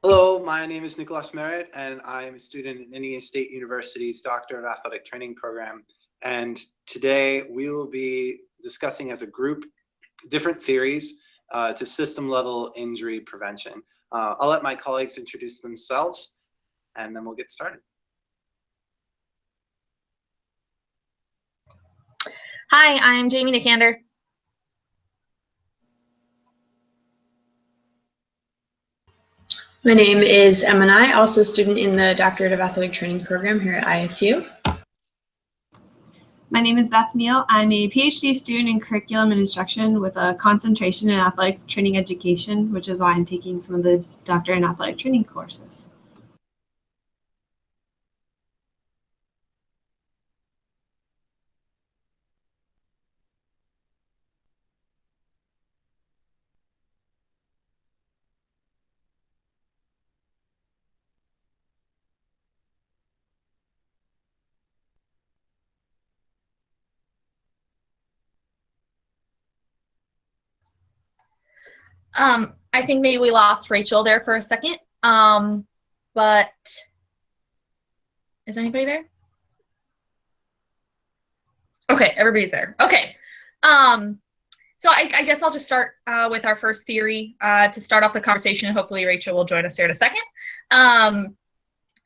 Hello, my name is Nicholas Merritt, and I am a student in Indiana State University's Doctor of Athletic Training program. And today we will be discussing as a group different theories to system-level injury prevention. I'll let my colleagues introduce themselves, and then we'll get started. Hi, I'm Jamie Nicander. My name is Emma Nye, also a student in the Doctorate of Athletic Training program here at ISU. My name is Beth Neal. I'm a PhD student in curriculum and instruction with a concentration in athletic training education, which is why I'm taking some of the doctorate in athletic training courses. I think maybe we lost Rachel there for a second, but is anybody there? Okay, everybody's there. Okay, so I guess I'll just start with our first theory to start off the conversation. Hopefully Rachel will join us here in a second.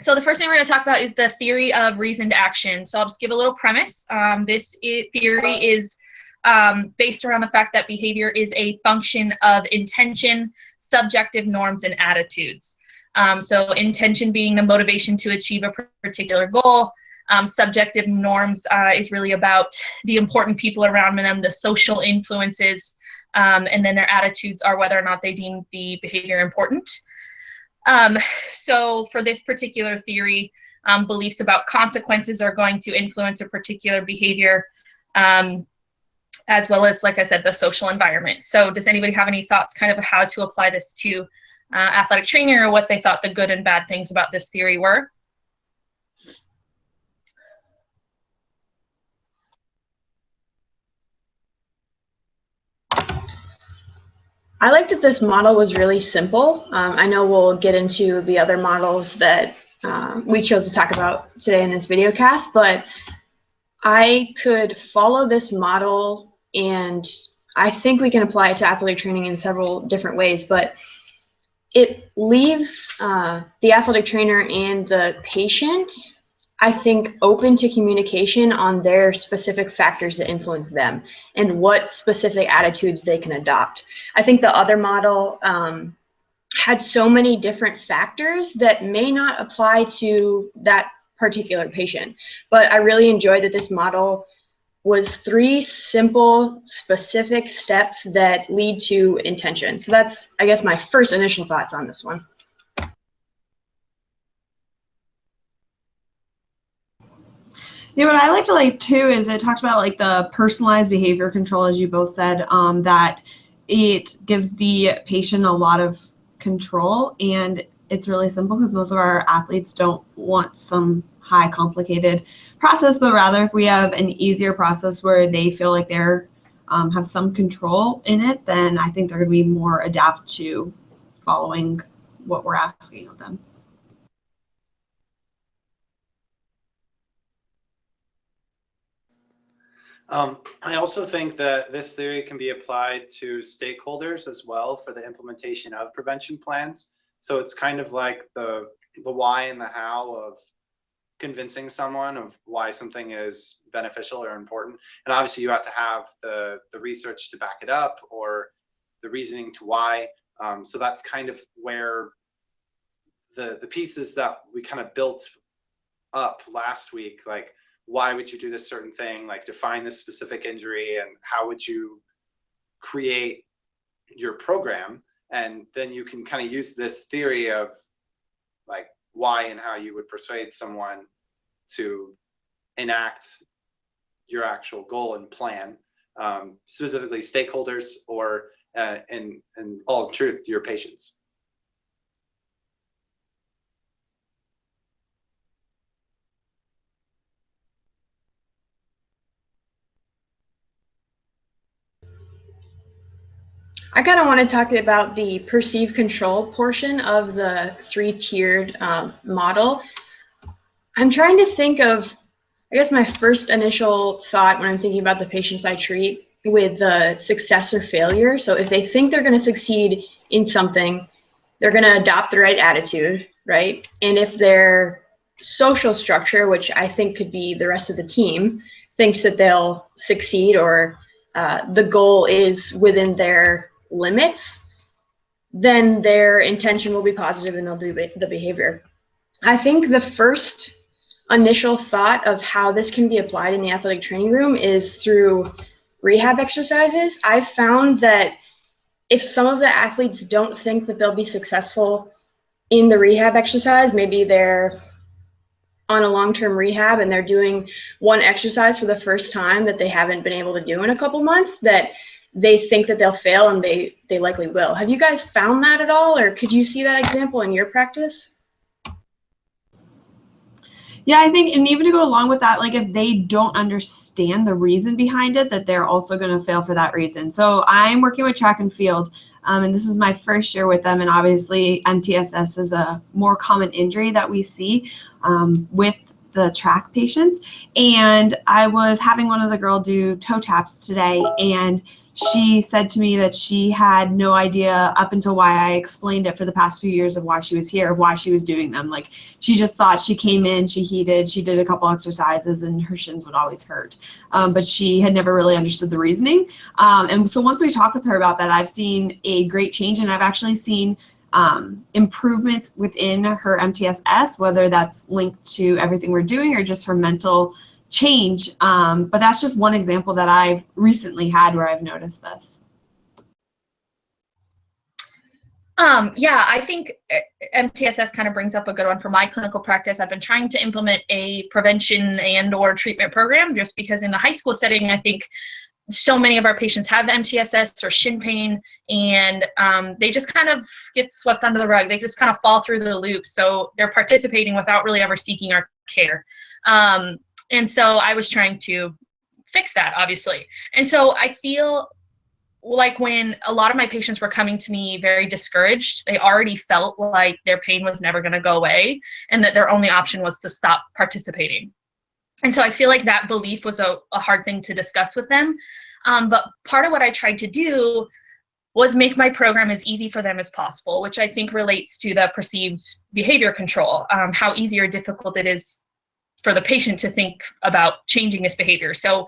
So the first thing we're going to talk about is the theory of reasoned action. So I'll just give a little premise. This theory is based around the fact that behavior is a function of intention, subjective norms, and attitudes. So intention being the motivation to achieve a particular goal. Subjective norms is really about the important people around them, the social influences, and then their attitudes are whether or not they deem the behavior important. So for this particular theory, beliefs about consequences are going to influence a particular behavior, as well as, like I said, the social environment. So does anybody have any thoughts kind of how to apply this to athletic training, or what they thought the good and bad things about this theory were? I like that this model was really simple. I know we'll get into the other models that we chose to talk about today in this video cast, but I could follow this model, and I think we can apply it to athletic training in several different ways, but it leaves the athletic trainer and the patient, I think, open to communication on their specific factors that influence them and what specific attitudes they can adopt. I think the other model had so many different factors that may not apply to that particular patient. But I really enjoyed that this model was 3 simple, specific steps that lead to intention. So that's, I guess, my first initial thoughts on this one. Yeah, what I like to like too is it talks about like the personalized behavior control, as you both said, that it gives the patient a lot of control, and it's really simple because most of our athletes don't want some high complicated process, but rather if we have an easier process where they feel like they're have some control in it, then I think they're going to be more adapt to following what we're asking of them. I also think that this theory can be applied to stakeholders as well for the implementation of prevention plans. So it's kind of like the why and the how of convincing someone of why something is beneficial or important. And obviously you have to have the research to back it up, or the reasoning to why. So that's kind of where the pieces that we kind of built up last week, like why would you do this certain thing, like define this specific injury, and how would you create your program, and then you can kind of use this theory of like why and how you would persuade someone to enact your actual goal and plan, specifically stakeholders, or in all truth, your patients. I kind of want to talk about the perceived control portion of the three-tiered model. I'm trying to think of, I guess my first initial thought when I'm thinking about the patients I treat with the success or failure. So if they think they're going to succeed in something, they're going to adopt the right attitude, right? And if their social structure, which I think could be the rest of the team, thinks that they'll succeed or the goal is within their limits, then their intention will be positive and they'll do the behavior. I think the first initial thought of how this can be applied in the athletic training room is through rehab exercises. I've found that if some of the athletes don't think that they'll be successful in the rehab exercise, maybe they're on a long-term rehab and they're doing one exercise for the first time that they haven't been able to do in a couple months, that they think that they'll fail, and they likely will. Have you guys found that at all, or could you see that example in your practice? Yeah, I think, and even to go along with that, like if they don't understand the reason behind it, that they're also going to fail for that reason. So I'm working with track and field, and this is my first year with them. And obviously MTSS is a more common injury that we see with the track patients. And I was having one of the girls do toe taps today, and she said to me that she had no idea up until why I explained it for the past few years of why she was here, why she was doing them. Like, she just thought she came in, she heated, she did a couple exercises, and her shins would always hurt. But she had never really understood the reasoning. And so once we talked with her about that, I've seen a great change, and I've actually seen improvements within her MTSS, whether that's linked to everything we're doing or just her mental change. But that's just one example that I've recently had where I've noticed this. Yeah, I think MTSS kind of brings up a good one for my clinical practice. I've been trying to implement a prevention and or treatment program, just because in the high school setting, I think so many of our patients have MTSS or shin pain, and they just kind of get swept under the rug. They just kind of fall through the loop. So they're participating without really ever seeking our care. And so I was trying to fix that, obviously. And so I feel like when a lot of my patients were coming to me very discouraged, they already felt like their pain was never going to go away and that their only option was to stop participating. And so I feel like that belief was a hard thing to discuss with them. But part of what I tried to do was make my program as easy for them as possible, which I think relates to the perceived behavior control, how easy or difficult it is for the patient to think about changing this behavior. So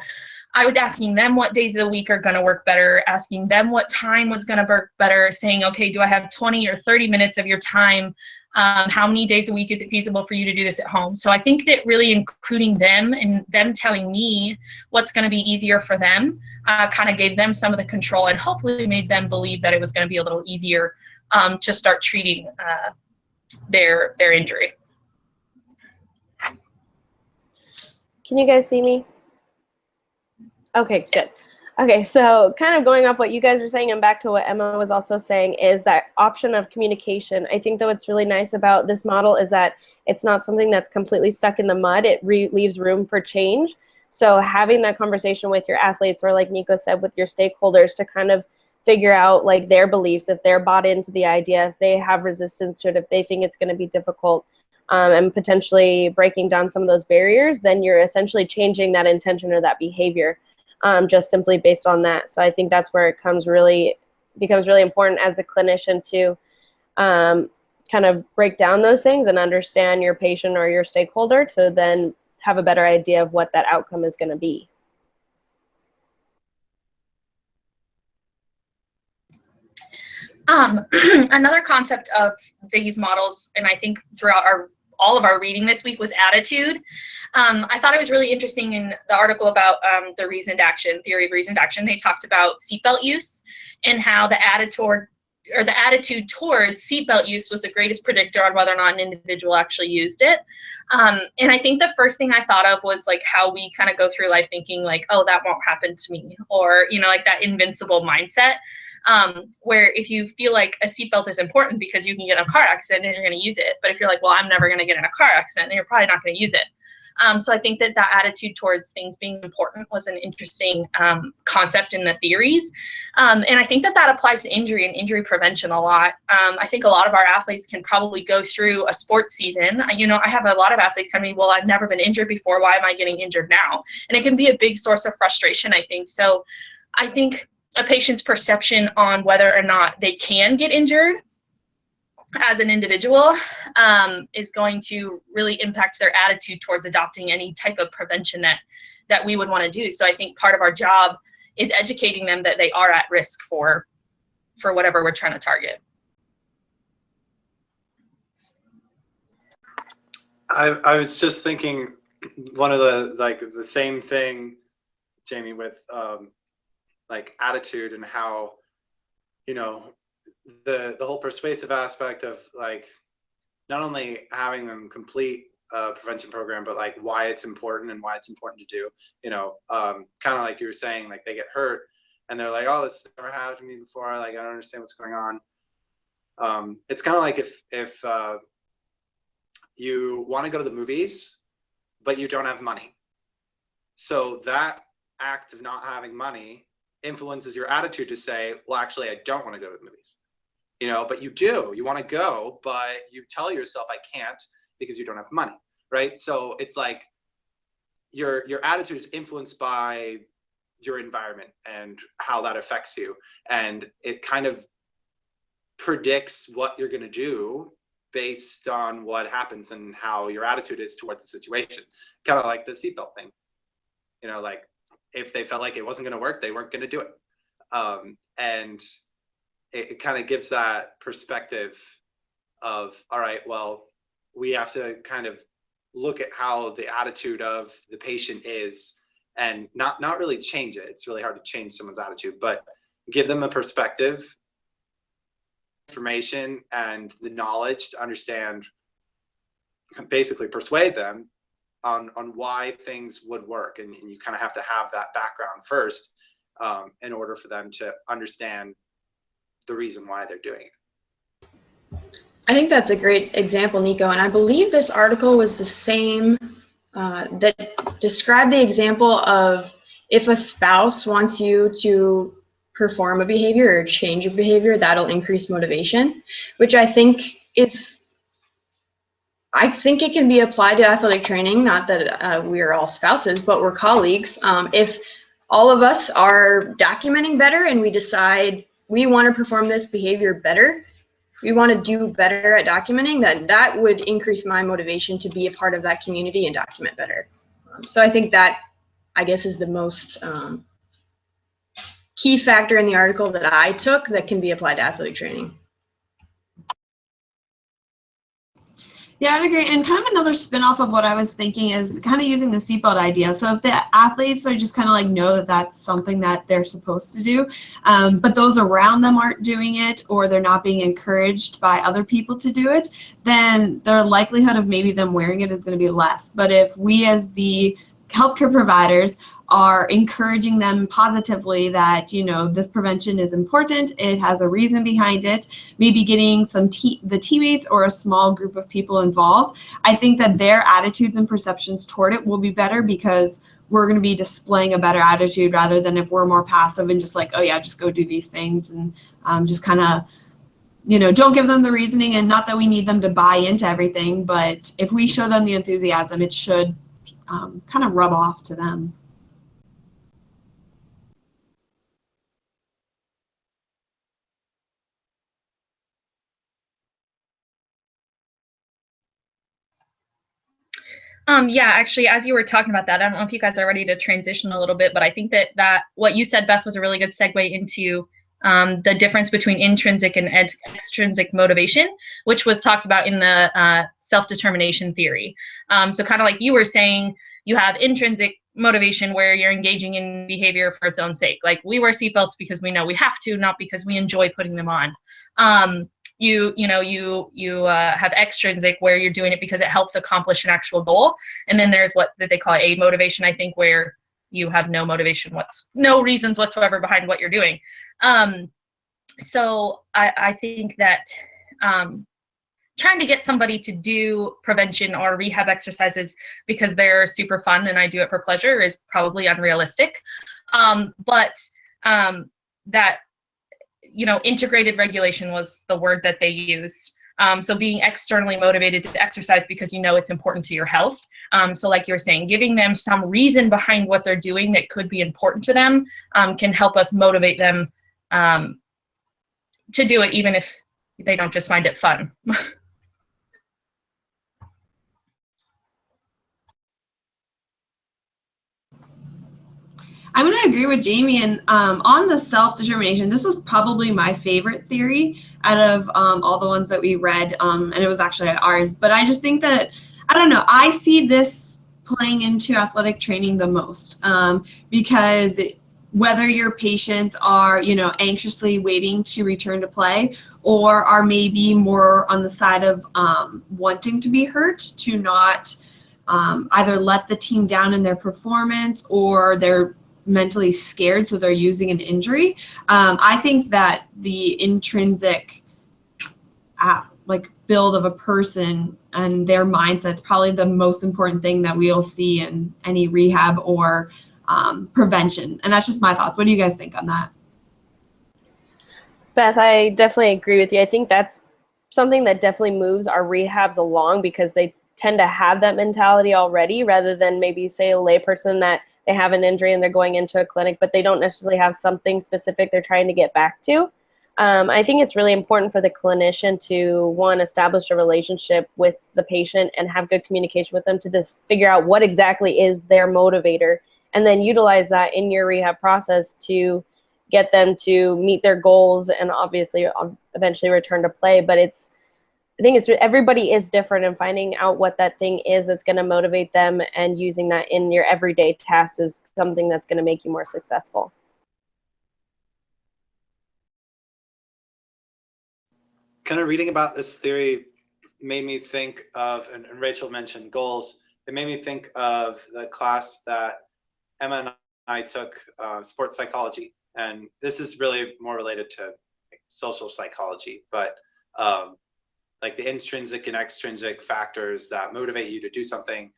I was asking them what days of the week are going to work better, asking them what time was going to work better, saying, okay, do I have 20 or 30 minutes of your time? How many days a week is it feasible for you to do this at home? So I think that really including them and them telling me what's going to be easier for them kind of gave them some of the control, and hopefully made them believe that it was going to be a little easier to start treating their injury. Can you guys see me? Okay, good. Okay, so kind of going off what you guys were saying and back to what Emma was also saying is that option of communication. I think that what's really nice about this model is that it's not something that's completely stuck in the mud. It leaves room for change. So having that conversation with your athletes, or like Nico said, with your stakeholders, to kind of figure out like their beliefs, if they're bought into the idea, if they have resistance to it, if they think it's going to be difficult, and potentially breaking down some of those barriers, then you're essentially changing that intention or that behavior. Just simply based on that. So I think that's where it becomes really important as a clinician to kind of break down those things and understand your patient or your stakeholder to then have a better idea of what that outcome is going to be. Another concept of these models, and I think throughout all of our reading this week, was attitude. I thought it was really interesting in the article about the theory of reasoned action. They talked about seatbelt use and how the attitude towards seatbelt use was the greatest predictor on whether or not an individual actually used it. And I think the first thing I thought of was like how we kind of go through life thinking like, oh, that won't happen to me, or like that invincible mindset. Where if you feel like a seatbelt is important because you can get in a car accident and you're going to use it, but if you're like, well, I'm never going to get in a car accident, then you're probably not going to use it. So I think that that attitude towards things being important was an interesting concept in the theories. And I think that that applies to injury and injury prevention a lot. I think a lot of our athletes can probably go through a sports season. You know, I have a lot of athletes tell me, well, I've never been injured before. Why am I getting injured now? And it can be a big source of frustration, I think. So I think a patient's perception on whether or not they can get injured as an individual is going to really impact their attitude towards adopting any type of prevention that we would want to do. So I think part of our job is educating them that they are at risk for whatever we're trying to target. I was just thinking one of the same thing, Jamie, with like attitude and how, you know, the whole persuasive aspect of like not only having them complete a prevention program, but like why it's important and why it's important to do, you know, kind of like you were saying, like they get hurt and they're like, oh, this never happened to me before. Like, I don't understand what's going on. It's kind of like if you want to go to the movies, but you don't have money. So that act of not having money influences your attitude to say, well, actually, I don't want to go to the movies. You know, but you want to go, but you tell yourself I can't because you don't have money, right? So it's like your attitude is influenced by your environment and how that affects you. And it kind of predicts what you're going to do based on what happens and how your attitude is towards the situation. Kind of like the seatbelt thing. You know, like if they felt like it wasn't going to work, they weren't going to do it. And it kind of gives that perspective of, all right, well, we have to kind of look at how the attitude of the patient is and not really change it. It's really hard to change someone's attitude, but give them a perspective, information, and the knowledge to understand, basically persuade them on why things would work. And you kind of have to have that background first in order for them to understand the reason why they're doing it. I think that's a great example, Nico, and I believe this article was the same that described the example of if a spouse wants you to perform a behavior or change your behavior, that'll increase motivation, which I think it can be applied to athletic training, not that we are all spouses, but we're colleagues. If all of us are documenting better and we decide we want to perform this behavior better, we want to do better at documenting, that would increase my motivation to be a part of that community and document better. So I think that, I guess, is the most key factor in the article that I took that can be applied to athletic training. Yeah, I'd agree. And kind of another spin-off of what I was thinking is kind of using the seatbelt idea. So if the athletes are just kind of like know that that's something that they're supposed to do, but those around them aren't doing it or they're not being encouraged by other people to do it, then their likelihood of maybe them wearing it is going to be less. But if we as the healthcare providers are encouraging them positively that, you know, this prevention is important, it has a reason behind it, maybe getting the teammates or a small group of people involved, I think that their attitudes and perceptions toward it will be better because we're going to be displaying a better attitude rather than if we're more passive and just like, oh yeah, just go do these things and just kind of, you know, don't give them the reasoning. And not that we need them to buy into everything, but if we show them the enthusiasm, it should kind of rub off to them. Yeah, actually, as you were talking about that, I don't know if you guys are ready to transition a little bit, but I think that what you said, Beth, was a really good segue into the difference between intrinsic and extrinsic motivation, which was talked about in the self-determination theory. So kind of like you were saying, you have intrinsic motivation where you're engaging in behavior for its own sake. Like we wear seatbelts because we know we have to, not because we enjoy putting them on. You have extrinsic where you're doing it because it helps accomplish an actual goal. And then there's what they call a motivation, I think, where you have no motivation, no reasons whatsoever behind what you're doing. So I think that trying to get somebody to do prevention or rehab exercises because they're super fun and I do it for pleasure is probably unrealistic. But that, you know, integrated regulation was the word that they used. So being externally motivated to exercise because you know it's important to your health. So like you were saying, giving them some reason behind what they're doing that could be important to them can help us motivate them to do it, even if they don't just find it fun. I'm going to agree with Jamie. And on the self-determination, this was probably my favorite theory out of all the ones that we read. And it was actually ours. But I just think that, I don't know, I see this playing into athletic training the most because whether your patients are, you know, anxiously waiting to return to play or are maybe more on the side of wanting to be hurt, to not either let the team down in their performance or they're mentally scared, so they're using an injury. I think that the intrinsic like build of a person and their mindset is probably the most important thing that we'll see in any rehab or prevention. And that's just my thoughts. What do you guys think on that? Beth, I definitely agree with you. I think that's something that definitely moves our rehabs along because they tend to have that mentality already, rather than maybe say a layperson that they have an injury and they're going into a clinic, but they don't necessarily have something specific they're trying to get back to. I think it's really important for the clinician to, one, establish a relationship with the patient and have good communication with them to just figure out what exactly is their motivator, and then utilize that in your rehab process to get them to meet their goals and obviously eventually return to play. But I think everybody is different, and finding out what that thing is that's going to motivate them and using that in your everyday tasks is something that's going to make you more successful. Kind of reading about this theory made me think of, and Rachel mentioned goals, it made me think of the class that Emma and I took, sports psychology. And this is really more related to social psychology, but like the intrinsic and extrinsic factors that motivate you to do something.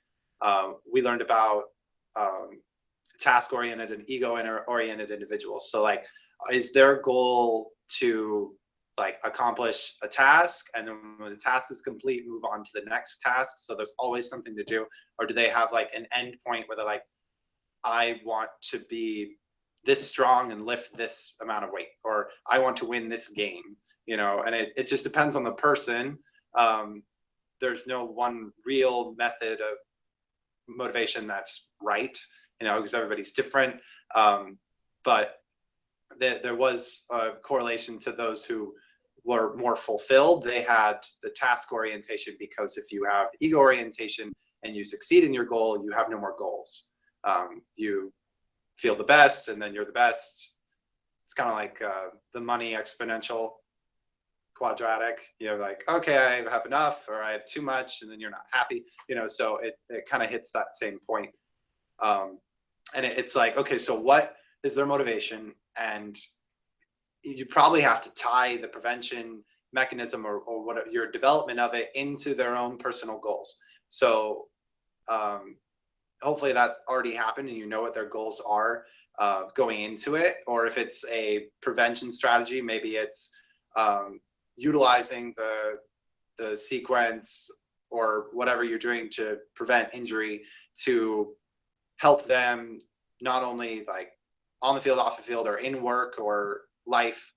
We learned about task-oriented and ego-oriented individuals. So like, is their goal to like accomplish a task, and then when the task is complete, move on to the next task? So there's always something to do. Or do they have like an end point where they're like, I want to be this strong and lift this amount of weight, or I want to win this game, you know? And it just depends on the person. There's no one real method of motivation that's right, you know, because everybody's different. But there was a correlation to those who were more fulfilled. They had the task orientation, because if you have ego orientation and you succeed in your goal, you have no more goals. You feel the best, and then you're the best. It's kind of like the money exponential quadratic. You know, like, okay, I have enough, or I have too much, and then you're not happy, you know. So it kind of hits that same point. And it's like, okay, so what is their motivation? And you probably have to tie the prevention mechanism or what your development of it into their own personal goals. So hopefully that's already happened and you know what their goals are going into it. Or if it's a prevention strategy, maybe it's utilizing the sequence or whatever you're doing to prevent injury to help them not only like on the field, off the field, or in work or life,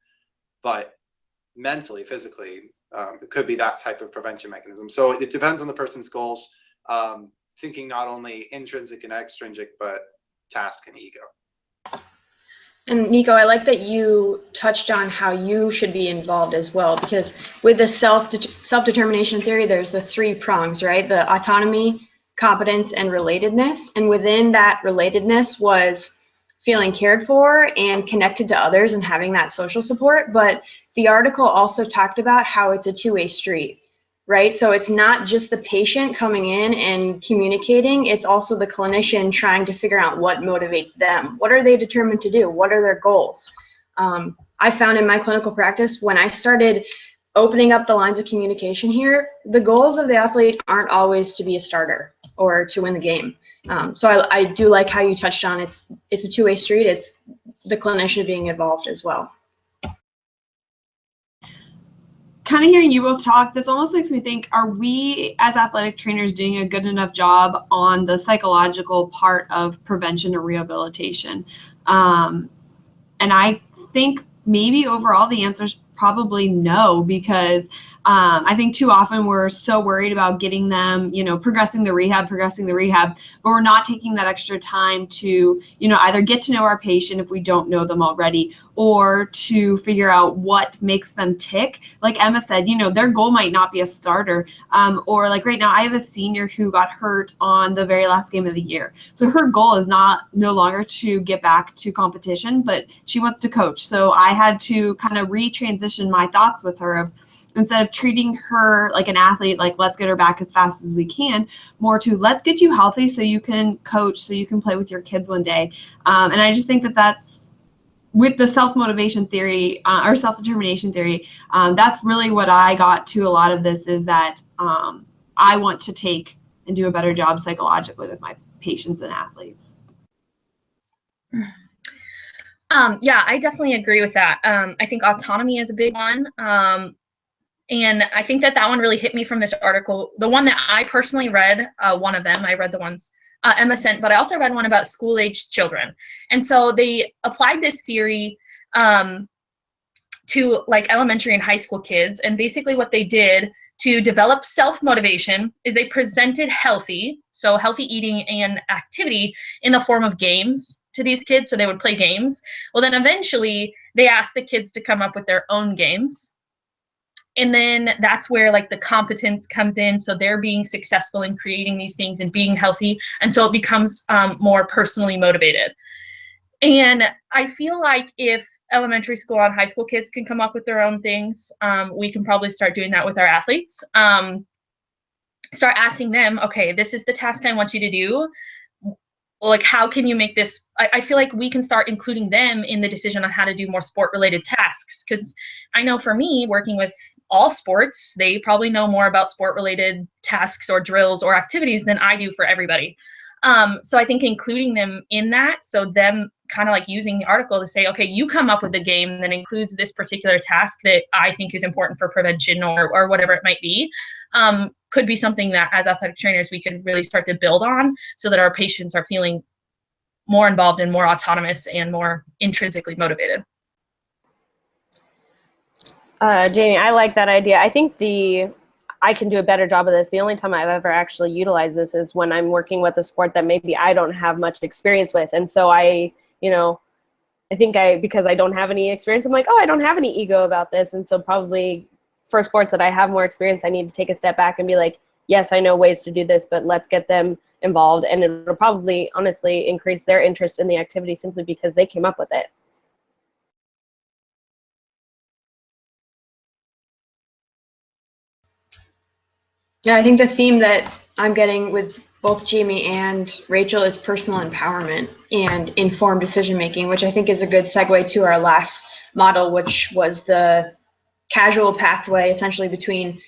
but mentally, physically. It could be that type of prevention mechanism. So it depends on the person's goals, thinking not only intrinsic and extrinsic, but task and ego. And Nico, I like that you touched on how you should be involved as well, because with the self-determination theory, there's the 3 prongs, right? The autonomy, competence, and relatedness. And within that relatedness was feeling cared for and connected to others and having that social support. But the article also talked about how it's a 2-way street, right? So it's not just the patient coming in and communicating, it's also the clinician trying to figure out what motivates them. What are they determined to do? What are their goals? I found in my clinical practice, when I started opening up the lines of communication here, the goals of the athlete aren't always to be a starter or to win the game. So I do like how you touched on it's a two-way street. It's the clinician being involved as well. Kind of hearing you both talk, this almost makes me think, are we as athletic trainers doing a good enough job on the psychological part of prevention or rehabilitation? And I think maybe overall the answer is probably no, because I think too often we're so worried about getting them, progressing the rehab, but we're not taking that extra time to, either get to know our patient if we don't know them already, or to figure out what makes them tick. Like Emma said, their goal might not be a starter, or like right now I have a senior who got hurt on the very last game of the year. So her goal is no longer to get back to competition, but she wants to coach. So I had to kind of retransition my thoughts with her of, instead of treating her like an athlete, like let's get her back as fast as we can, more to let's get you healthy so you can coach, so you can play with your kids one day. And I just think that that's, with the self-motivation theory or self-determination theory, that's really what I got to a lot of this, is that I want to take and do a better job psychologically with my patients and athletes. Yeah, I definitely agree with that. I think autonomy is a big one. And I think that one really hit me from this article. The one that I personally read, one of them, I read the ones Emma sent, but I also read one about school-aged children. And so they applied this theory to like elementary and high school kids. And basically what they did to develop self-motivation is they presented healthy eating and activity in the form of games to these kids. So they would play games. Well, then eventually they asked the kids to come up with their own games. And then that's where like the competence comes in. So they're being successful in creating these things and being healthy. And so it becomes more personally motivated. And I feel like if elementary school and high school kids can come up with their own things, we can probably start doing that with our athletes. Start asking them, okay, this is the task I want you to do. Like, how can you make this? I feel like we can start including them in the decision on how to do more sport-related tasks. Because I know for me, working with all sports, they probably know more about sport-related tasks or drills or activities than I do for everybody. So I think including them in that, so them kind of like using the article to say, okay, you come up with a game that includes this particular task that I think is important for prevention or whatever it might be, could be something that as athletic trainers we could really start to build on, so that our patients are feeling more involved and more autonomous and more intrinsically motivated. Jamie, I like that idea. I think I can do a better job of this. The only time I've ever actually utilized this is when I'm working with a sport that maybe I don't have much experience with. And so I think because I don't have any experience, I'm like, oh, I don't have any ego about this. And so probably for sports that I have more experience, I need to take a step back and be like, yes, I know ways to do this, but let's get them involved. And it'll probably honestly increase their interest in the activity simply because they came up with it. Yeah, I think the theme that I'm getting with both Jamie and Rachel is personal empowerment and informed decision making, which I think is a good segue to our last model, which was the causal pathway essentially between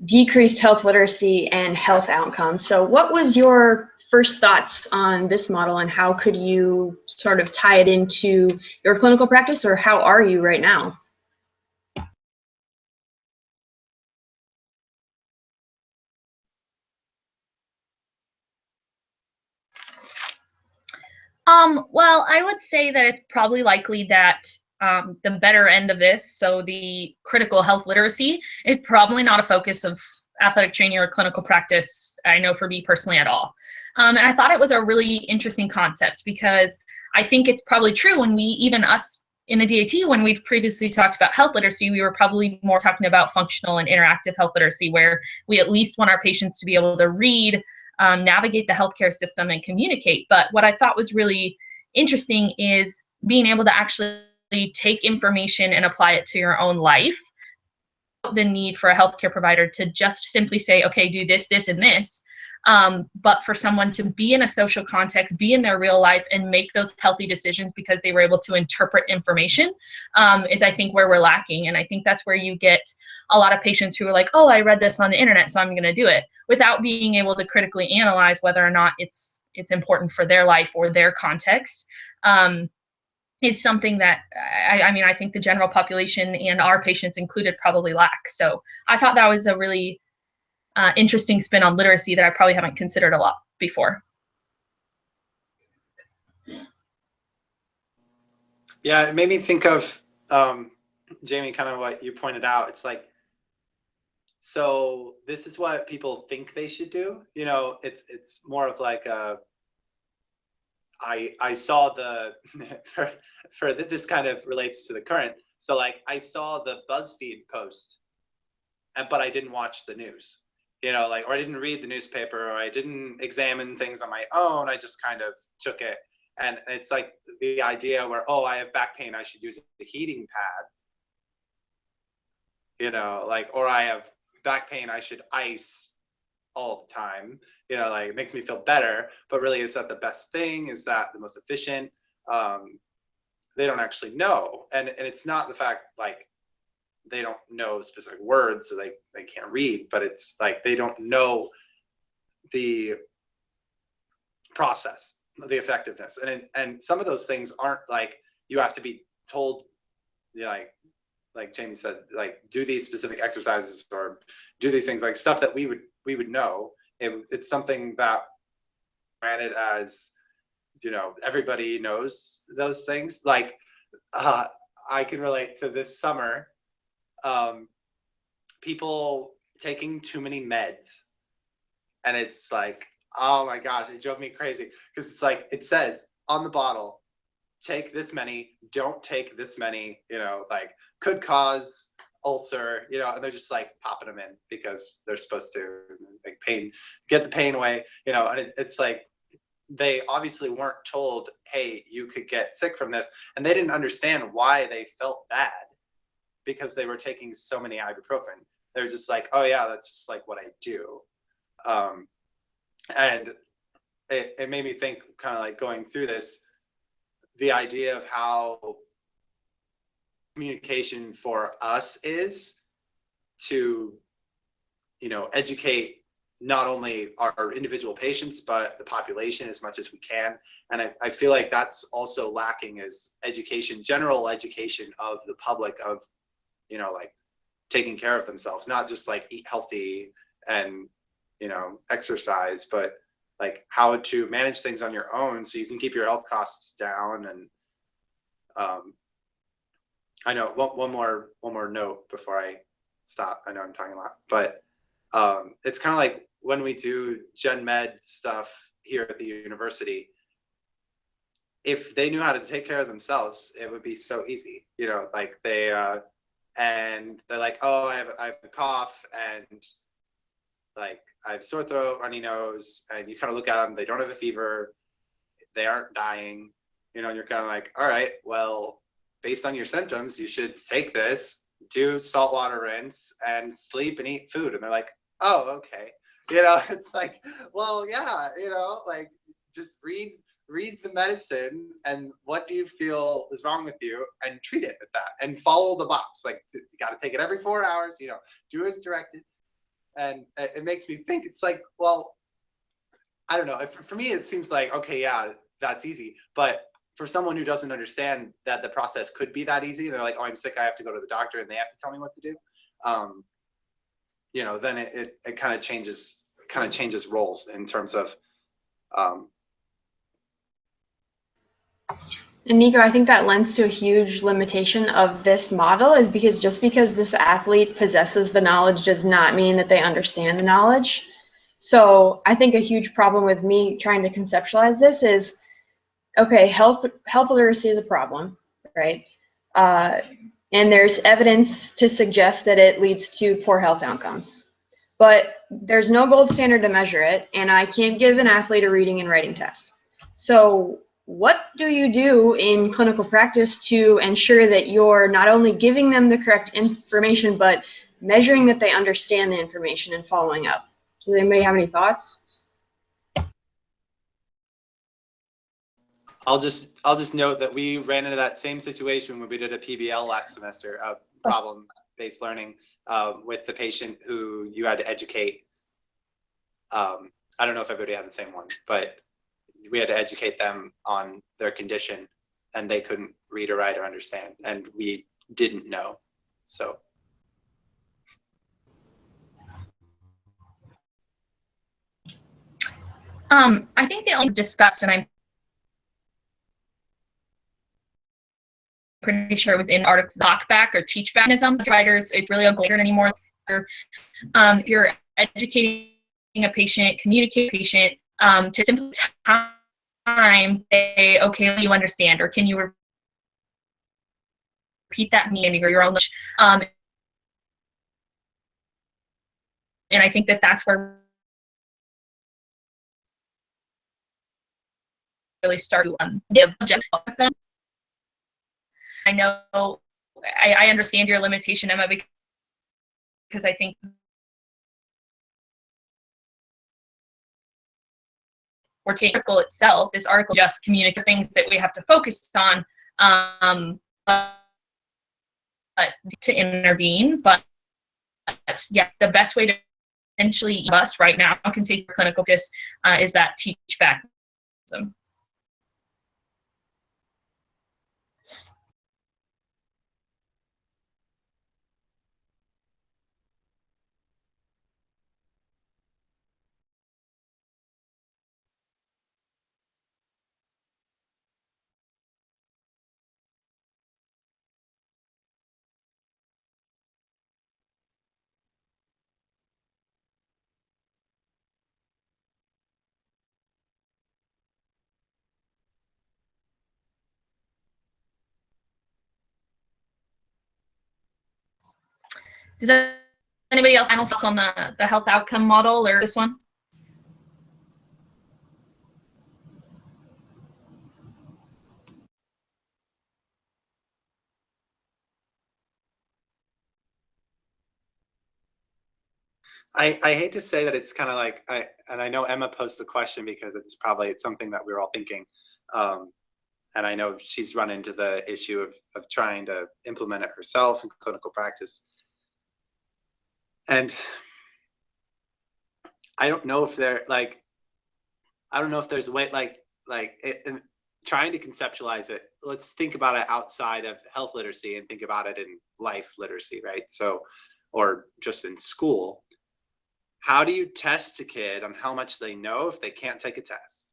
decreased health literacy and health outcomes. So what was your first thoughts on this model, and how could you sort of tie it into your clinical practice, or how are you right now? Well, I would say that it's probably likely that the better end of this, so the critical health literacy, is probably not a focus of athletic training or clinical practice, I know for me personally, at all. And I thought it was a really interesting concept, because I think it's probably true when even us in the DAT, when we've previously talked about health literacy, we were probably more talking about functional and interactive health literacy, where we at least want our patients to be able to read, navigate the healthcare system, and communicate. But what I thought was really interesting is being able to actually take information and apply it to your own life. The need for a healthcare provider to just simply say, okay, do this, this, and this. But for someone to be in a social context, be in their real life, and make those healthy decisions because they were able to interpret information is, I think, where we're lacking. And I think that's where you get a lot of patients who are like, oh, I read this on the internet, so I'm going to do it, without being able to critically analyze whether or not it's important for their life or their context. Is something that I mean, I think the general population and our patients included probably lack. So I thought that was a really interesting spin on literacy that I probably haven't considered a lot before. Yeah, it made me think of, Jamie, kind of what you pointed out. It's like, so this is what people think they should do. You know, it's more of like a, I saw the, for this kind of relates to the current. So like I saw the BuzzFeed post, but I didn't watch the news, you know, like, or I didn't read the newspaper, or I didn't examine things on my own. I just kind of took it. And it's like the idea where, oh, I have back pain, I should use a heating pad, you know, like, or I have back pain, I should ice all the time, you know, like it makes me feel better. But really, is that the best thing? Is that the most efficient? They don't actually know. And it's not the fact like they don't know specific words, so they can't read, but it's like they don't know the process, the effectiveness. And some of those things aren't like you have to be told, you know, like Jamie said, like do these specific exercises or do these things, like stuff that we would know. It's something that, granted, as you know, everybody knows those things. Like I can relate to this summer, people taking too many meds, and it's like, oh my gosh, it drove me crazy, because it's like it says on the bottle, take this many, don't take this many, you know, like could cause ulcer, you know, and they're just like popping them in because they're supposed to make pain, get the pain away, you know. And it's like they obviously weren't told, hey, you could get sick from this, and they didn't understand why they felt bad because they were taking so many ibuprofen. They're just like, oh yeah, that's just like what I do. And it made me think, kind of like going through this, the idea of how communication for us is to, you know, educate not only our individual patients, but the population as much as we can. And I feel like that's also lacking, is education, general education of the public of, you know, like taking care of themselves, not just like eat healthy and, you know, exercise, but like how to manage things on your own so you can keep your health costs down. And I know one more note before I stop. I know I'm talking a lot, but it's kind of like when we do gen med stuff here at the university, if they knew how to take care of themselves, it would be so easy, you know, like they and they're like, oh, I have a cough, and like I have sore throat, runny nose, and you kind of look at them, they don't have a fever, they aren't dying, you know, and you're kind of like, all right, well, based on your symptoms, you should take this, do saltwater rinse, and sleep and eat food. And they're like, oh, okay. You know, it's like, well, yeah, you know, like just read the medicine and what do you feel is wrong with you, and treat it at that, and follow the box. Like you got to take it every 4 hours, you know, do as directed. And it makes me think, it's like, well, I don't know. For me, it seems like, okay, yeah, that's easy. But for someone who doesn't understand that the process could be that easy, they're like, oh, I'm sick, I have to go to the doctor and they have to tell me what to do. You know, then it kind of changes roles in terms of. And Nico, I think that lends to a huge limitation of this model, is because just because this athlete possesses the knowledge does not mean that they understand the knowledge. So I think a huge problem with me trying to conceptualize this is, okay, health literacy is a problem, right? And there's evidence to suggest that it leads to poor health outcomes. But there's no gold standard to measure it, and I can't give an athlete a reading and writing test. So what do you do in clinical practice to ensure that you're not only giving them the correct information, but measuring that they understand the information and following up? Does anybody have any thoughts? I'll just note that we ran into that same situation when we did a PBL last semester, a problem based learning with the patient who you had to educate. I don't know if everybody had the same one, but we had to educate them on their condition, and they couldn't read or write or understand, and we didn't know. So. I think they only discussed, and I'm pretty sure it was in articles, talkback or teach back mechanism. Writers, it's really a goal anymore. If you're educating a patient, communicate a patient, to simply time, say, okay, you understand, or can you repeat that meaning or your own language? And I think that that's where really start to the objective with them. I know, I understand your limitation, Emma, because I think we're taking the article itself. This article just communicates things that we have to focus on, but to intervene. But yeah, the best way to essentially us right now can take clinical focus is that teach back. Does anybody else final thoughts on the health outcome model or this one? I hate to say that it's kind of like, I know Emma posed the question because it's something that we're all thinking. And I know she's run into the issue of trying to implement it herself in clinical practice. And I don't know if there's a way, trying to conceptualize it. Let's think about it outside of health literacy and think about it in life literacy, right? So, or just in school. How do you test a kid on how much they know if they can't take a test?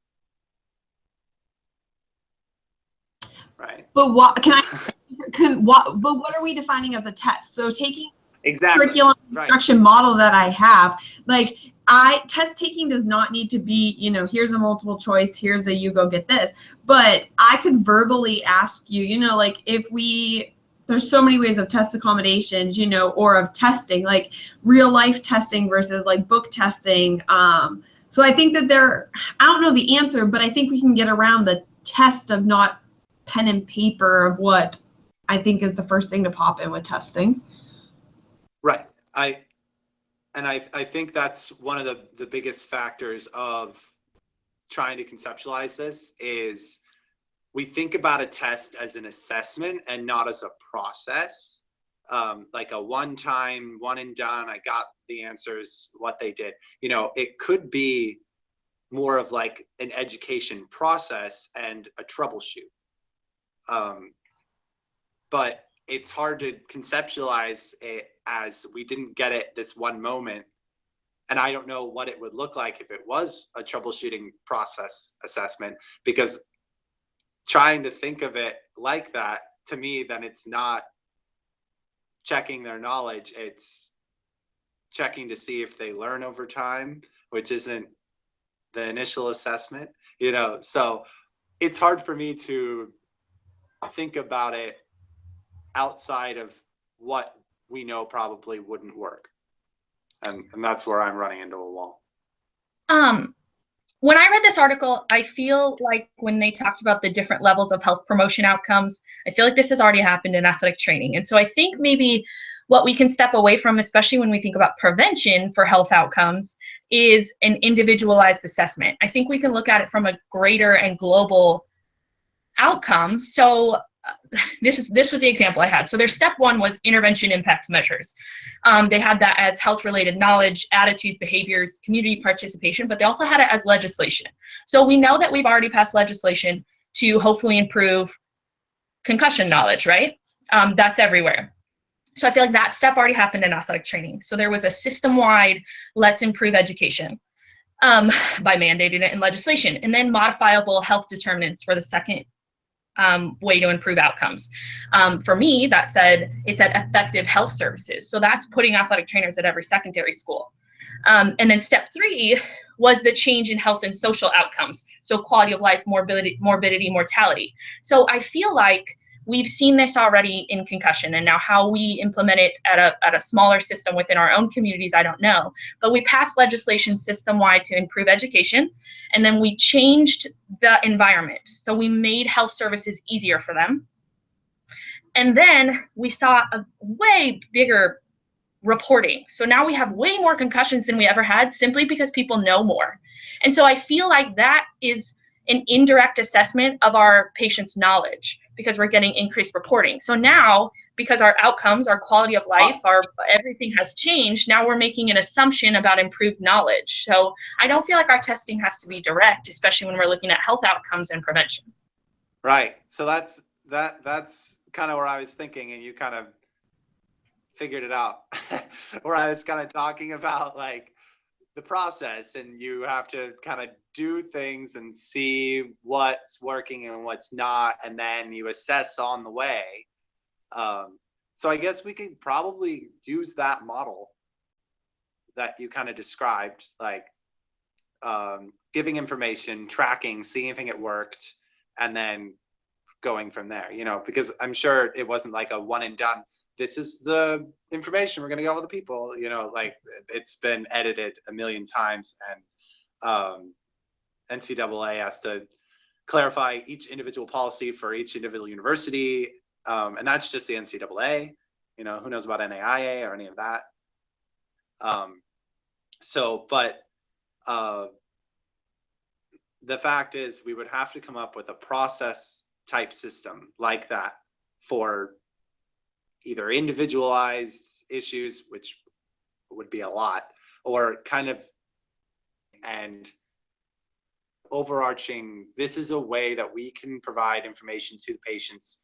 Right. But what but what are we defining as a test? So taking exactly curriculum instruction model that I have, like test taking does not need to be, here's a multiple choice, here's a you go get this. But I could verbally ask you, like there's so many ways of test accommodations, or of testing, like real life testing versus like book testing. So I think that I don't know the answer, but I think we can get around the test of not pen and paper of what I think is the first thing to pop in with testing. Right. I think that's one of the biggest factors of trying to conceptualize this is we think about a test as an assessment and not as a process, like a one-time, one and done, I got the answers, what they did. It could be more of like an education process and a troubleshoot. But it's hard to conceptualize it as we didn't get it this one moment. And I don't know what it would look like if it was a troubleshooting process assessment, because trying to think of it like that, to me, then it's not checking their knowledge, it's checking to see if they learn over time, which isn't the initial assessment, so it's hard for me to think about it outside of what we know probably wouldn't work. And that's where I'm running into a wall. When I read this article, I feel like when they talked about the different levels of health promotion outcomes, I feel like this has already happened in athletic training. And so I think maybe what we can step away from, especially when we think about prevention for health outcomes, is an individualized assessment. I think we can look at it from a greater and global outcome. So this was the example I had. So their step one was intervention impact measures. They had that as health-related knowledge, attitudes, behaviors, community participation, but they also had it as legislation. So we know that we've already passed legislation to hopefully improve concussion knowledge, right? That's everywhere. So I feel like that step already happened in athletic training. So there was a system-wide, let's improve education by mandating it in legislation, and then modifiable health determinants for the second way to improve outcomes. For me, it said effective health services. So that's putting athletic trainers at every secondary school. And then step 3 was the change in health and social outcomes. So quality of life, morbidity, mortality. So I feel like we've seen this already in concussion, and now how we implement it at a smaller system within our own communities, I don't know. But we passed legislation system-wide to improve education, and then we changed the environment. So we made health services easier for them. And then we saw a way bigger reporting. So now we have way more concussions than we ever had, simply because people know more. And so I feel like that is an indirect assessment of our patients' knowledge, because we're getting increased reporting. So now, because our outcomes, our quality of life, everything has changed, now we're making an assumption about improved knowledge. So I don't feel like our testing has to be direct, especially when we're looking at health outcomes and prevention. Right. So that's kind of where I was thinking, and you kind of figured it out. Where I was kind of talking about like the process, and you have to kind of do things and see what's working and what's not, and then you assess on the way. So I guess we could probably use that model that you kind of described, like giving information, tracking, seeing if it worked, and then going from there, because I'm sure it wasn't like a one and done. This is the information we're going to go with the people, like it's been edited a million times, and NCAA has to clarify each individual policy for each individual university. And that's just the NCAA, who knows about NAIA or any of that. The fact is we would have to come up with a process type system like that for either individualized issues, which would be a lot, or kind of, and overarching, this is a way that we can provide information to the patients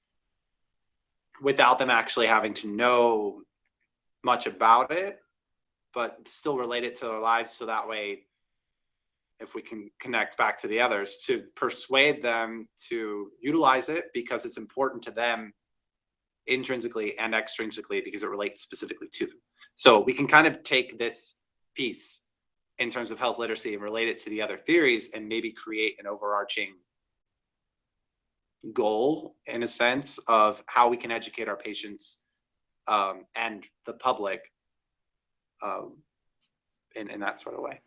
without them actually having to know much about it, but still relate it to their lives. So that way, if we can connect back to the others, to persuade them to utilize it because it's important to them intrinsically and extrinsically, because it relates specifically to them. So we can kind of take this piece in terms of health literacy and relate it to the other theories, and maybe create an overarching goal, in a sense, of how we can educate our patients and the public in that sort of way.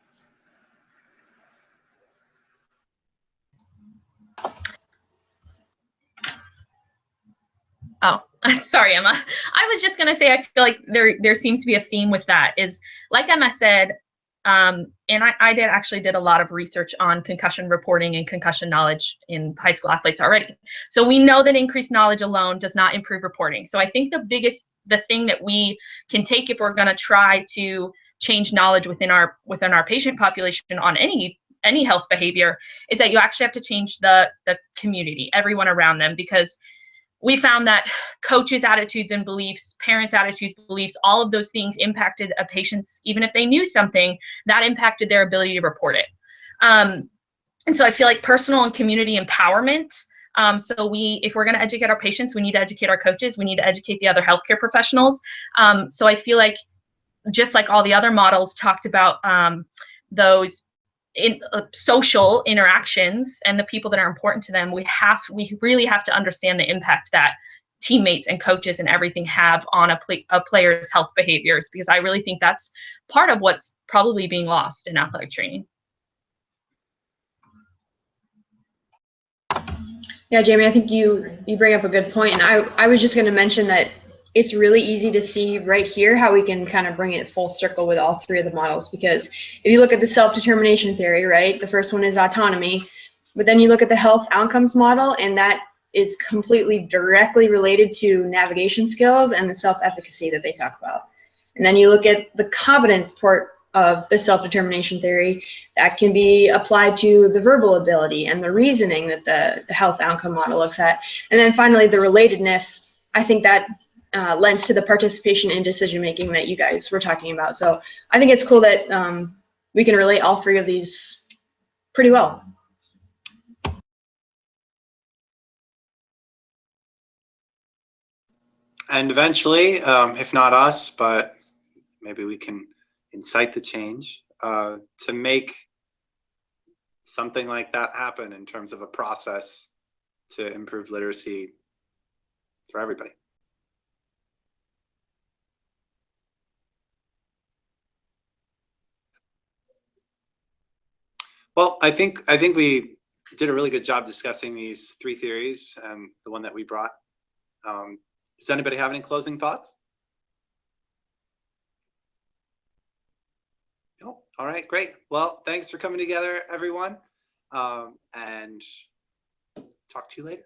Oh, sorry, Emma. I was just going to say, I feel like there seems to be a theme with that, is like Emma said, and I did a lot of research on concussion reporting and concussion knowledge in high school athletes already. So we know that increased knowledge alone does not improve reporting. So I think the thing that we can take, if we're going to try to change knowledge within our patient population on any health behavior, is that you actually have to change the community, everyone around them, because we found that coaches' attitudes and beliefs, parents' attitudes, beliefs, all of those things impacted a patient's, even if they knew something, that impacted their ability to report it. And so I feel like personal and community empowerment. So if we're going to educate our patients, we need to educate our coaches. We need to educate the other healthcare professionals. So I feel like, just like all the other models talked about, those social interactions and the people that are important to them, we really have to understand the impact that teammates and coaches and everything have on a player's health behaviors, because I really think that's part of what's probably being lost in athletic training. Yeah, Jamie, I think you bring up a good point, and I was just going to mention that it's really easy to see right here how we can kind of bring it full circle with all three of the models, because if you look at the self-determination theory, right, the first one is autonomy, but then you look at the health outcomes model, and that is completely directly related to navigation skills and the self-efficacy that they talk about. And then you look at the competence part of the self-determination theory that can be applied to the verbal ability and the reasoning that the health outcome model looks at. And then finally, the relatedness, I think that lends to the participation in decision-making that you guys were talking about. So I think it's cool that we can relate all three of these pretty well. And eventually, if not us, but maybe we can incite the change to make something like that happen in terms of a process to improve literacy for everybody. Well, I think we did a really good job discussing these three theories and the one that we brought. Does anybody have any closing thoughts? No? All right, great. Well, thanks for coming together, everyone, and talk to you later.